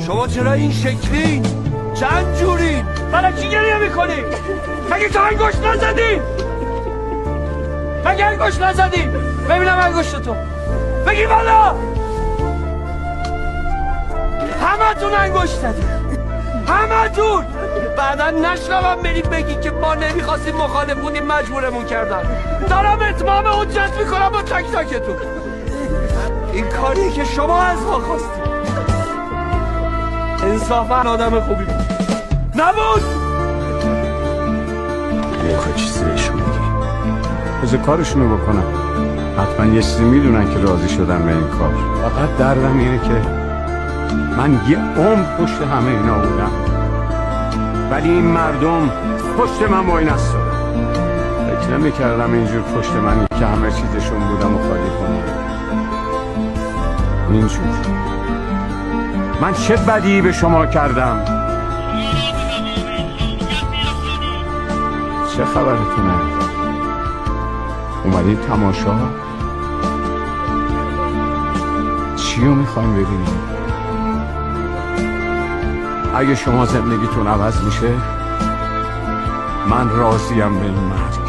شما چرا این شکلین؟ چند جورین؟ برای چی گریه میکنی؟ مگه تو انگشت نزدی؟ مگه انگشت نزدی؟ ببینم انگشتتو بگی بالا. همه تون انگشت زدی، همه تون. بعدا نشنوم بریم بگی که ما نمیخواستیم مخالف بودیم مجبورمون کردن. دارم اتمام حجت میکنم با تک تکتون. این کاری که شما از ما خواستید انصافا آدم خوبی بود نبود. نمیخوای چیزی بهشون بگی؟ بذار کارشونو بکنم. حتما یه چیزی میدونن که راضی شدن به این کار. فقط دردم اینه که من یه عمر پشت همه اینا بودم، ولی این مردم پشت من وای نستادن. فکر نمی‌کردم اینجور پشت منی که همه چیزشون بودم و خالی کنم. اینجور من چه بدی به شما کردم؟ چه خبرتونه؟ اومدید تماشا؟ چیو میخوایم ببینیم؟ اگه شما زندگیتون عوض میشه من راضیم به این مرگ.